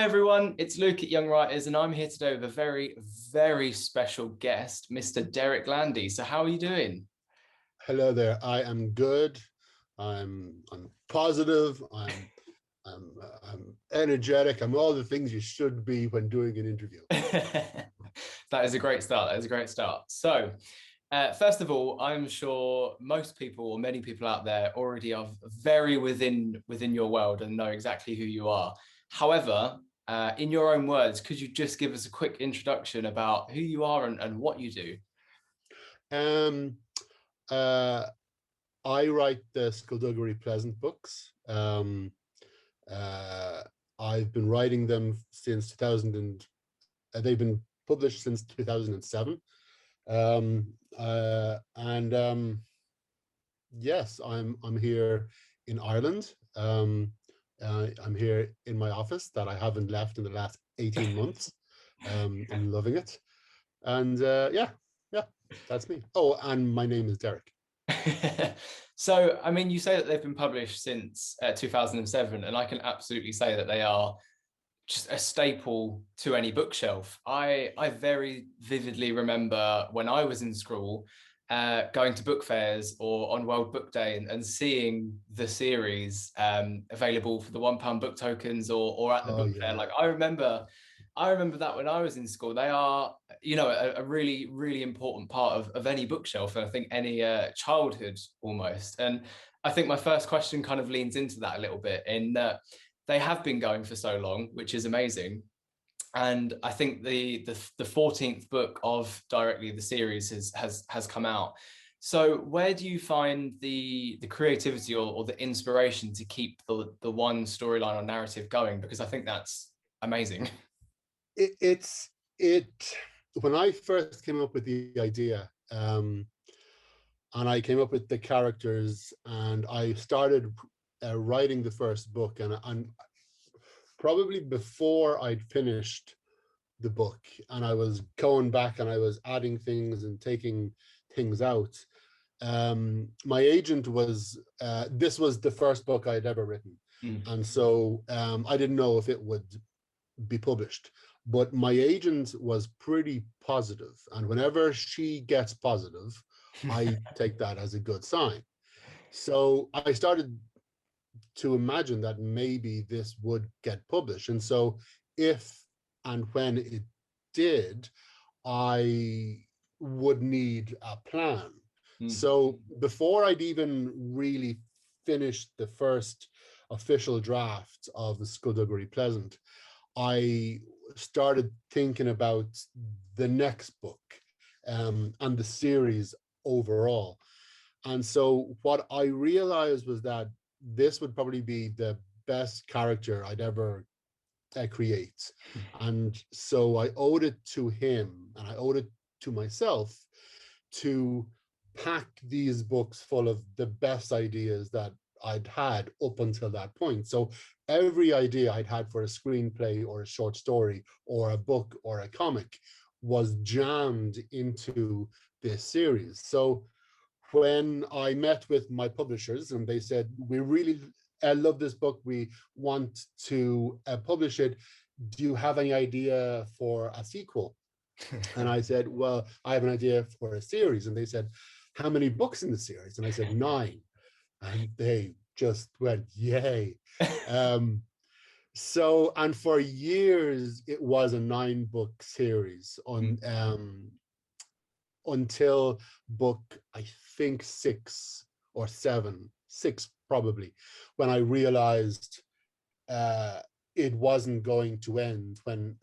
Hi everyone, it's Luke at Young Writers, and I'm here today with a very, very special guest, Mr. Derek Landy. So how are you doing? Hello there. I am good. I'm positive. I'm energetic. I'm all the things you should be when doing an interview. That is a great start. That is a great start. So, first of all, I'm sure most people or many people out there already are very within your world and know exactly who you are. However, in your own words, could you just give us a quick introduction about who you are and what you do? Um, uh, I write the Skullduggery Pleasant books. Uh, I've been writing them since 2000 they've been published since 2007. And Yes, I'm here in Ireland. I'm here in my office that I haven't left in the last 18 months. I'm loving it. And yeah, that's me. Oh, and my name is Derek. So, I mean, you say that they've been published since 2007, and I can absolutely say that they are just a staple to any bookshelf. I very vividly remember when I was in school, going to book fairs or on World Book Day and seeing the series available for the £1 book tokens or at the Oh book fair. yeah. I remember that when I was in school. They are, a really, really important part of any bookshelf, and I think any childhood almost. And I think my first question kind of leans into that a little bit in that they have been going for so long, which is amazing. And I think the 14th book of directly the series has come out. So where do you find the creativity or the inspiration to keep the one storyline or narrative going? Because I think that's amazing. It's it when I first came up with the idea, and I came up with the characters, and I started writing the first book, and probably before I'd finished the book, and I was going back and I was adding things and taking things out. My agent was this was the first book I'd ever written, Mm. and so I didn't know if it would be published. But my agent was pretty positive, and whenever she gets positive, I take that as a good sign. So I started to imagine that maybe this would get published. And so if and when it did, I would need a plan. Mm. So before I'd even really finished the first official draft of the Skullduggery Pleasant, I started thinking about the next book, and the series overall. And so what I realized was that this would probably be the best character I'd ever create. And so I owed it to him, and I owed it to myself to pack these books full of the best ideas that I'd had up until that point. So every idea I'd had for a screenplay or a short story or a book or a comic was jammed into this series. So when I met with my publishers and they said, we really love this book, we want to publish it, do you have any idea for a sequel? And I said, well, I have an idea for a series. And they said, how many books in the series? And I said, 9. And they just went, yay. And for years, it was a 9-book series until book, I think 6 or 7, 6 probably, when I realized it wasn't going to end when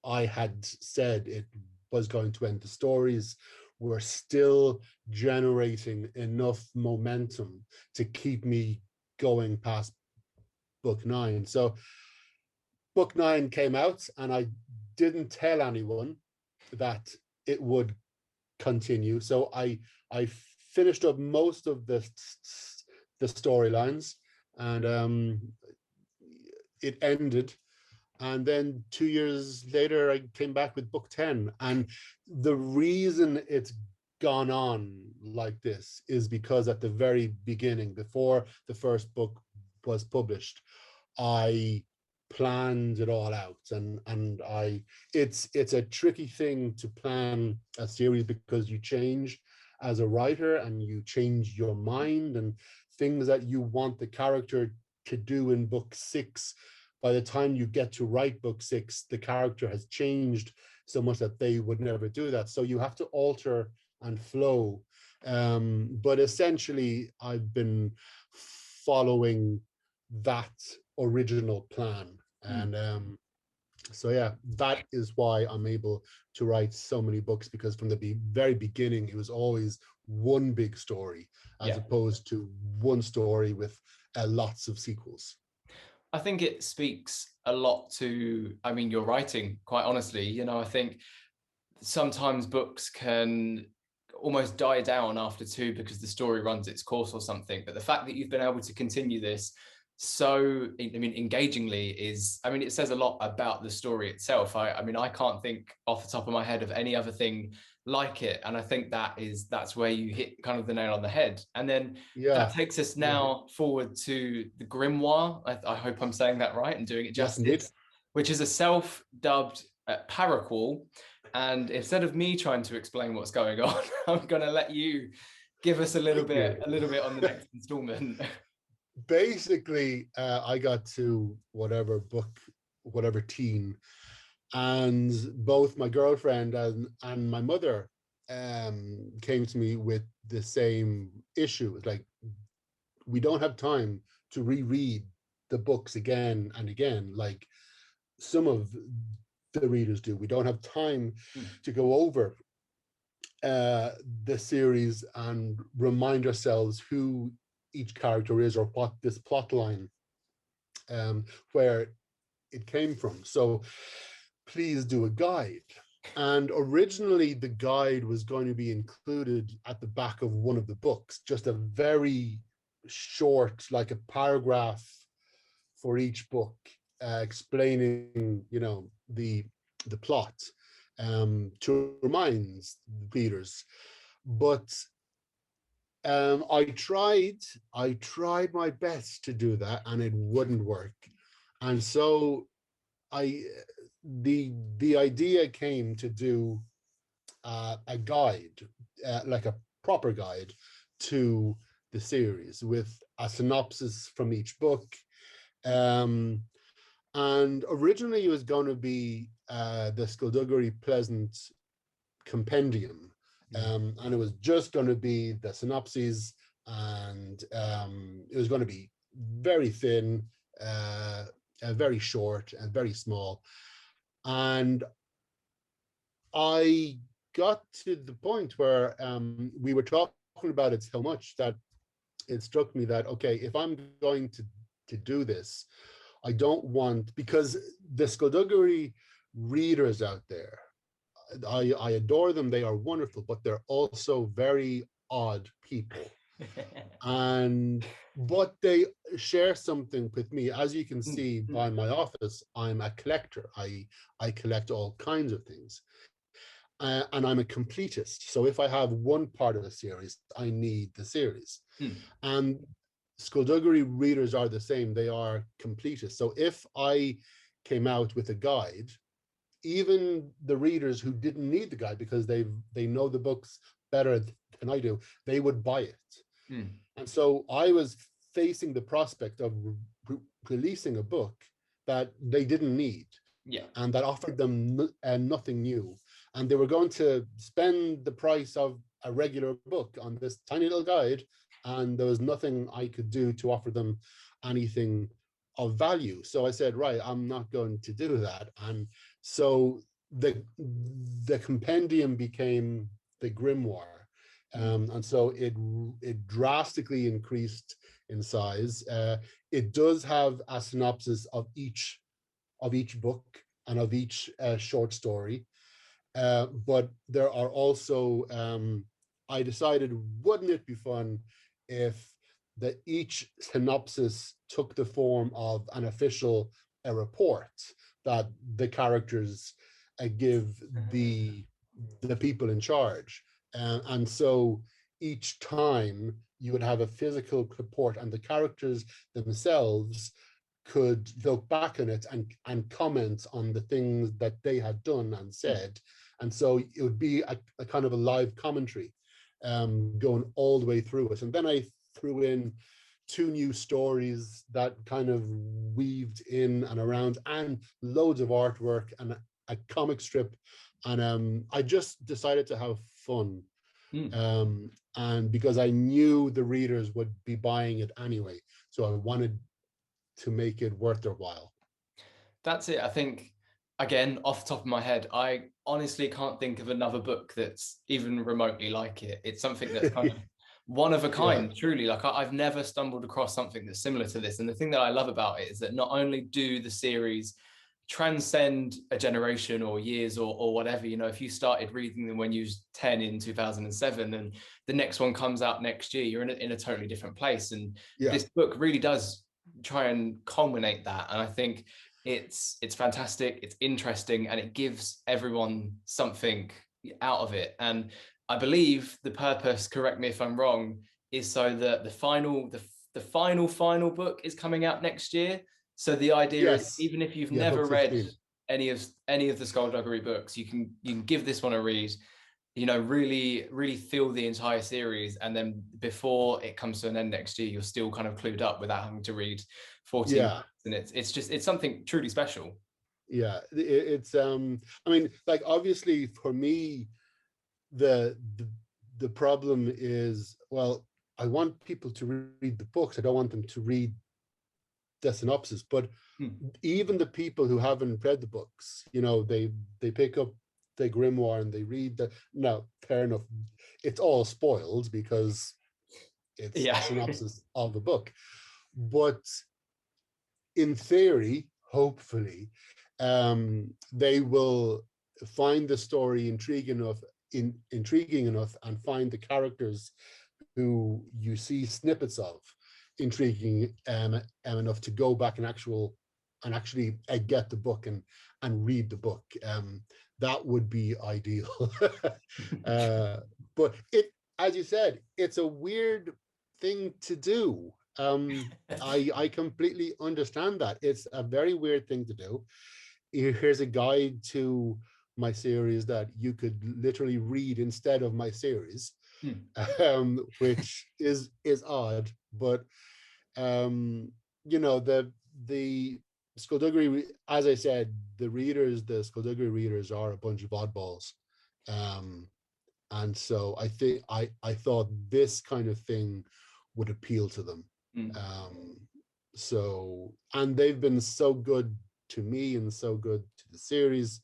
I had said it was going to end. The stories were still generating enough momentum to keep me going past book 9. So book 9 came out, and I didn't tell anyone that it would continue. So I finished up most of the storylines, and it ended. And then 2 years later, I came back with book 10. And the reason it's gone on like this is because at the very beginning, before the first book was published, I planned it all out. And it's a tricky thing to plan a series, because you change as a writer and you change your mind, and things that you want the character to do in book 6, by the time you get to write book 6, the character has changed so much that they would never do that. So you have to alter and flow. But essentially, I've been following that original plan. And so yeah, that is why I'm able to write so many books, because from the very beginning, it was always one big story, as opposed to one story with lots of sequels. I think it speaks a lot to, I mean, your writing, quite honestly. You know, I think sometimes books can almost die down after 2 because the story runs its course or something. But the fact that you've been able to continue this so, I mean, engagingly is, I mean, it says a lot about the story itself. I mean, I can't think off the top of my head of any other thing like it. And I think that's where you hit kind of the nail on the head. And then that takes us now forward to the Grimoire. I hope I'm saying that right and doing it justice, yes, which is a self-dubbed Paraquel. And instead of me trying to explain what's going on, I'm going to let you give us a little bit on the next installment. Basically, I got to whatever book, whatever teen, and both my girlfriend and my mother came to me with the same issue. It's like, we don't have time to reread the books again and again, like some of the readers do. We don't have time to go over the series and remind ourselves who each character is, or what this plot line, where it came from. So please do a guide. And originally the guide was going to be included at the back of one of the books, just a very short, like a paragraph for each book, explaining, you know, the plot, to remind readers. But I tried my best to do that, and it wouldn't work. And so the idea came to do a guide, like a proper guide to the series, with a synopsis from each book. And originally it was going to be the Skullduggery Pleasant Compendium. And it was just going to be the synopses, and it was going to be very thin, very short, and very small. And I got to the point where we were talking about it so much that it struck me that, okay, if I'm going to do this, I don't want, because the Skulduggery readers out there, I adore them, they are wonderful, but they're also very odd people. But they share something with me. As you can see by my office, I'm a collector. I collect all kinds of things. And I'm a completist. So if I have one part of a series, I need the series. And Skulduggery readers are the same. They are completists. So if I came out with a guide, even the readers who didn't need the guide because they know the books better than I do, they would buy it. And so I was facing the prospect of releasing a book that they didn't need, and that offered them nothing new. And they were going to spend the price of a regular book on this tiny little guide, and there was nothing I could do to offer them anything of value. So I said, right, I'm not going to do that. And so the compendium became the grimoire. And so it drastically increased in size. It does have a synopsis of each book and of each short story. But there are also, I decided, wouldn't it be fun if each synopsis took the form of an official report that the characters give the people in charge. And so each time you would have a physical report, and the characters themselves could look back on it and comment on the things that they had done and said. And so it would be a kind of a live commentary going all the way through it. And then I threw in 2 new stories that kind of weaved in and around, and loads of artwork and a comic strip. And I just decided to have fun. And because I knew the readers would be buying it anyway, so I wanted to make it worth their while. That's it. I think, again, off the top of my head, I honestly can't think of another book that's even remotely like it. It's something that's kind of one of a kind, truly. Like I've never stumbled across something that's similar to this. And the thing that I love about it is that not only do the series transcend a generation or years or whatever, you know, if you started reading them when you was 10 in 2007 and the next one comes out next year, you're in a totally different place. And this book really does try and culminate that. And I think it's fantastic, it's interesting, and it gives everyone something out of it. And I believe the purpose, correct me if I'm wrong, is so that the final book is coming out next year. So the idea is, even if you've never read any of the Skullduggery books, you can give this one a read, you know, really feel the entire series, and then before it comes to an end next year, you're still kind of clued up without having to read 14 books. And it's something truly special. It's I mean, like, obviously for me, the problem is, well, I want people to read the books. I don't want them to read the synopsis. But even the people who haven't read the books, you know, they pick up the grimoire and they read the, now, fair enough, it's all spoiled because it's a synopsis of the book. But in theory, hopefully, they will find the story intriguing enough and find the characters who you see snippets of intriguing enough to go back and actually get the book and read the book. That would be ideal. But it, as you said, it's a weird thing to do. I completely understand that. It's a very weird thing to do. Here's a guide to my series that you could literally read instead of my series, which is odd. But you know, the Skulduggery, as I said, the Skulduggery readers are a bunch of oddballs, and so I think I thought this kind of thing would appeal to them. So, and they've been so good to me and so good to the series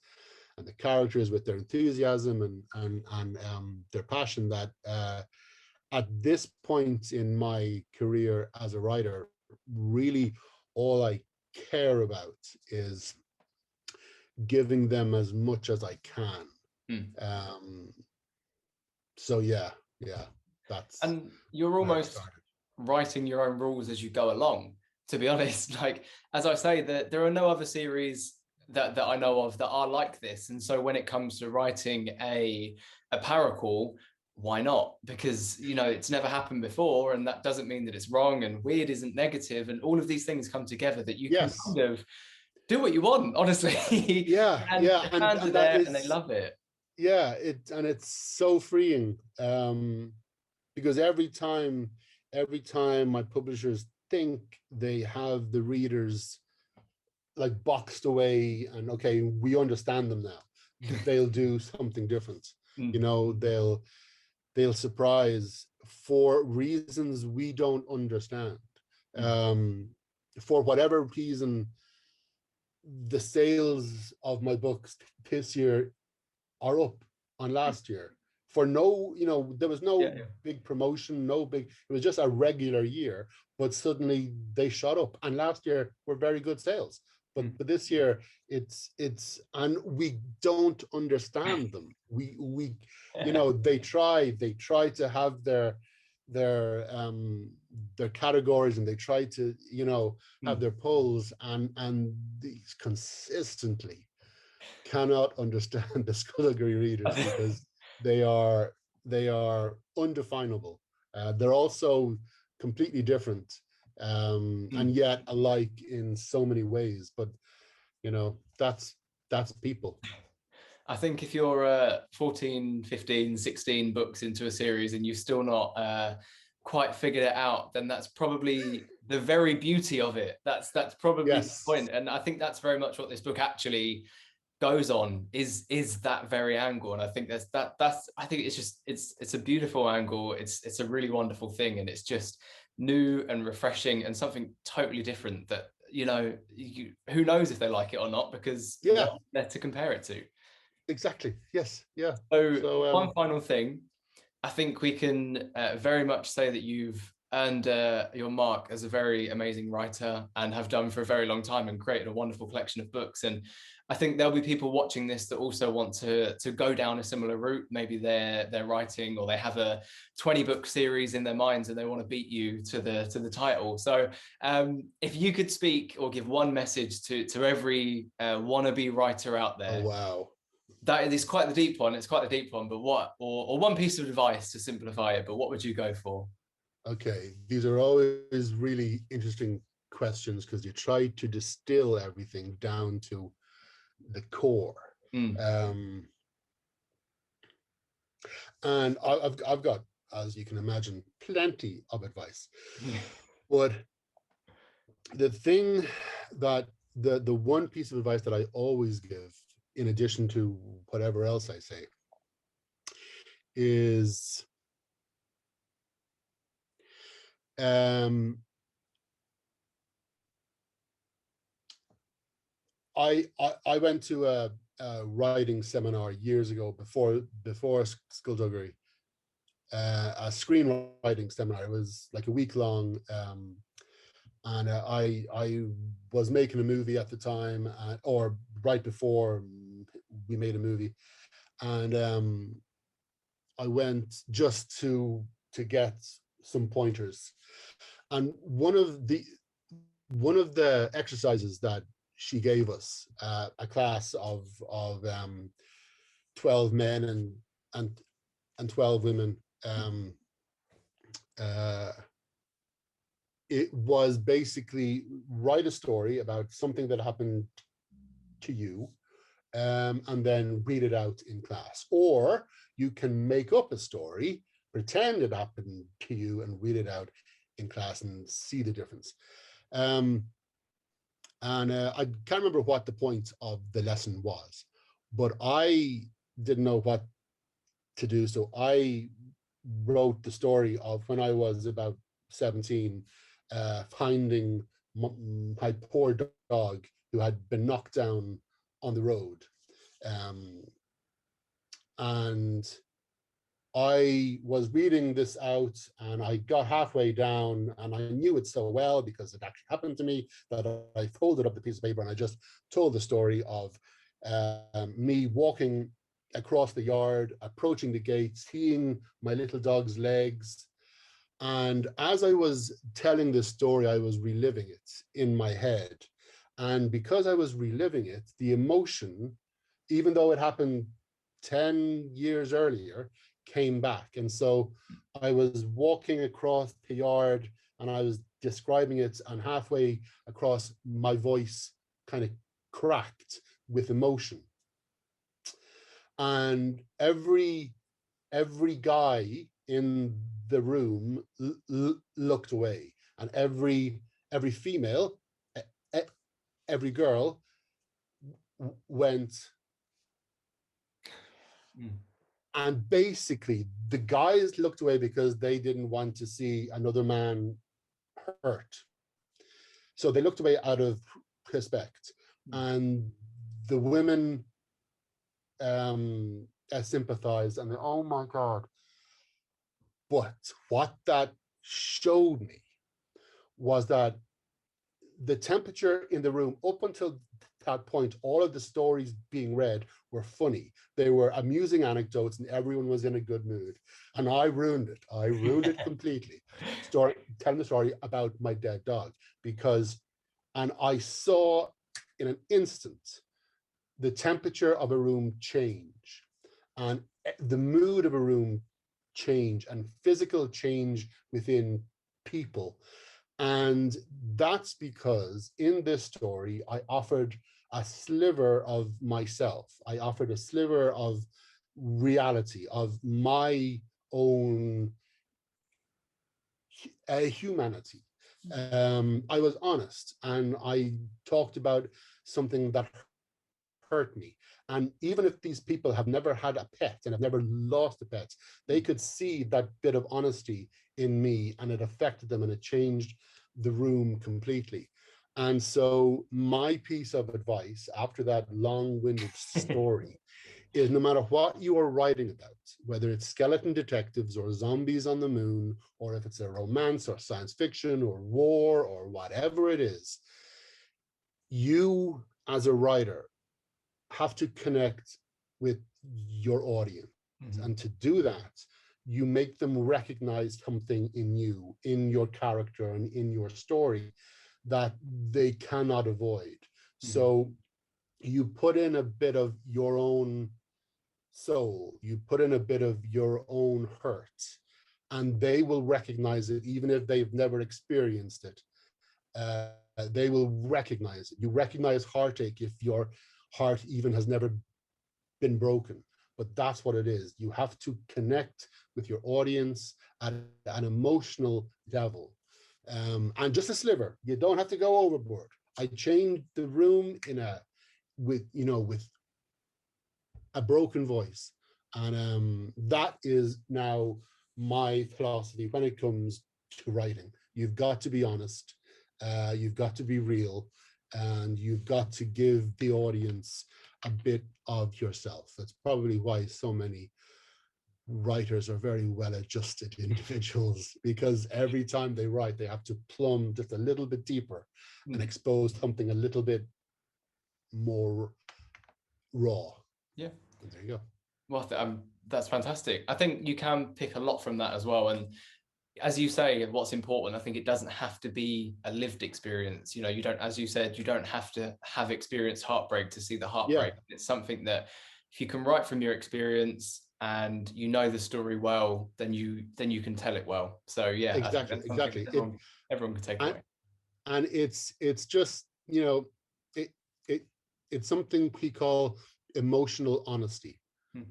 and the characters with their enthusiasm and their passion that at this point in my career as a writer, really all I care about is giving them as much as I can. So yeah, that's, and you're almost writing your own rules as you go along, to be honest. Like, as I say, that there are no other series that I know of that are like this. And so when it comes to writing a Paracore, why not? Because, you know, it's never happened before, and that doesn't mean that it's wrong, and weird isn't negative, and all of these things come together that you can kind of do what you want, honestly. And fans are there and they love it. It's so freeing, because every time my publishers think they have the readers like boxed away and okay, we understand them now, they'll do something different. You know, they'll surprise for reasons we don't understand. For whatever reason, the sales of my books this year are up on last year. For no, you know, there was no big promotion, it was just a regular year, but suddenly they shot up. And last year were very good sales. But this year it's and we don't understand them. We you know, they try to have their categories, and they try to, you know, have their polls, and these consistently cannot understand the Skulduggery readers because they are undefinable. They're also completely different. and yet alike in so many ways. But you know, that's people. I think if you're 14, 15, 16 books into a series and you've still not quite figured it out, then that's probably the very beauty of it. That's probably the Yes, point. And I think that's very much what this book actually goes on, is that very angle. And I think that's I think it's just it's a beautiful angle. It's a really wonderful thing, and it's just new and refreshing and something totally different that, you know, who knows if they like it or not, because yeah, what's there to compare it to. exactly. Yes, yeah. So So one final thing, I think we can very much say that you've earned your mark as a very amazing writer, and have done for a very long time, and created a wonderful collection of books. And I think there'll be people watching this that also want to go down a similar route. Maybe they're writing, or they have a 20-book series in their minds and they want to beat you to the title. So if you could speak or give one message to every wannabe writer out oh there, wow. that is quite the deep one. It's quite the deep one, but what, or one piece of advice to simplify it, but what would you go for? Okay, these are always really interesting questions because you try to distill everything down to the core. Mm. Um, and I've got, as you can imagine, plenty of advice. But the thing that the one piece of advice that I always give, in addition to whatever else I say, is um, I went to a writing seminar years ago before Skullduggery, a screenwriting seminar. It was like a week long, and I was making a movie at the time, or right before we made a movie, and I went just to get some pointers. And one of the exercises that she gave us, a class of 12 men and 12 women, uh, it was basically write a story about something that happened to you, and then read it out in class. Or you can make up a story, pretend it happened to you, and read it out in class and see the difference. Um, and I can't remember what the point of the lesson was, but I didn't know what to do. So I wrote the story of when I was about 17, finding my poor dog who had been knocked down on the road. Um, and I was reading this out, and I got halfway down, and I knew it so well because it actually happened to me, that I folded up the piece of paper and I just told the story of me walking across the yard, approaching the gate, seeing my little dog's legs. And as I was telling this story, I was reliving it in my head. And because I was reliving it, the emotion, even though it happened 10 years earlier, came back. And so I was walking across the yard and I was describing it, and halfway across, my voice kind of cracked with emotion. And every guy in the room looked away, and every female, every girl went. And basically, the guys looked away because they didn't want to see another man hurt. So they looked away out of respect. And the women sympathized, and they, oh my God. But what that showed me was that the temperature in the room up until that point, all of the stories being read were funny. They were amusing anecdotes, and everyone was in a good mood. And I ruined it. I ruined it completely. Telling the story about my dead dog, and I saw in an instant the temperature of a room change, and the mood of a room change, and physical change within people. And that's because in this story, I offered a sliver of myself. I offered a sliver of reality, of my own humanity. I was honest, and I talked about something that hurt me. And even if these people have never had a pet and have never lost a pet, they could see that bit of honesty in me, and it affected them, and it changed the room completely. And so my piece of advice after that long-winded story is, no matter what you are writing about, whether it's skeleton detectives or zombies on the moon, or if it's a romance or science fiction or war or whatever it is, you as a writer have to connect with your audience. And to do that, you make them recognize something in you, in your character, and in your story that they cannot avoid. So you put in a bit of your own soul, you put in a bit of your own hurt, and they will recognize it, even if they've never experienced it. They will recognize it. You recognize heartache if your heart even has never been broken. But that's what it is. You have to connect with your audience at an emotional level. And just a sliver. You don't have to go overboard. I changed the room with a broken voice. And that is now my philosophy when it comes to writing. You've got to be honest. You've got to be real, and you've got to give the audience a bit of yourself. That's probably why so many writers are very well-adjusted individuals, because every time they write, they have to plumb just a little bit deeper and expose something a little bit more raw. Yeah. And there you go. Well, that's fantastic. I think you can pick a lot from that as well. And as you say, what's important, I think it doesn't have to be a lived experience. You know, you don't, as you said, you don't have to have experienced heartbreak to see the heartbreak. Yeah. It's something that if you can write from your experience and you know the story well, then you can tell it well. So yeah, exactly. Everyone can take away. And it's just, it's something we call emotional honesty.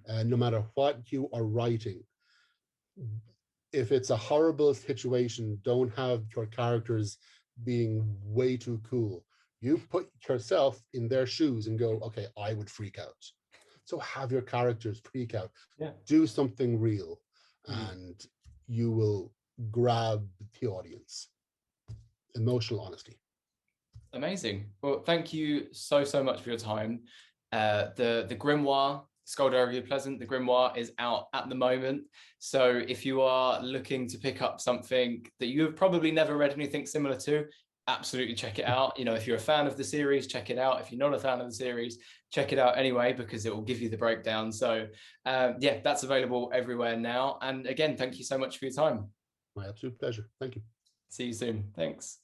No matter what you are writing, if it's a horrible situation, don't have your characters being way too cool. You put yourself in their shoes and go, okay, I would freak out. So have your characters freak out. Yeah. Do something real, and you will grab the audience. Emotional honesty. Amazing. Well, thank you so much for your time. The Grimoire, Skullduggery Pleasant, the Grimoire is out at the moment. So if you are looking to pick up something that you have probably never read anything similar to, absolutely check it out. You know, if you're a fan of the series, check it out. If you're not a fan of the series, check it out anyway, because it will give you the breakdown. So yeah, that's available everywhere now. And again, thank you so much for your time. My absolute pleasure. Thank you. See you soon. Thanks.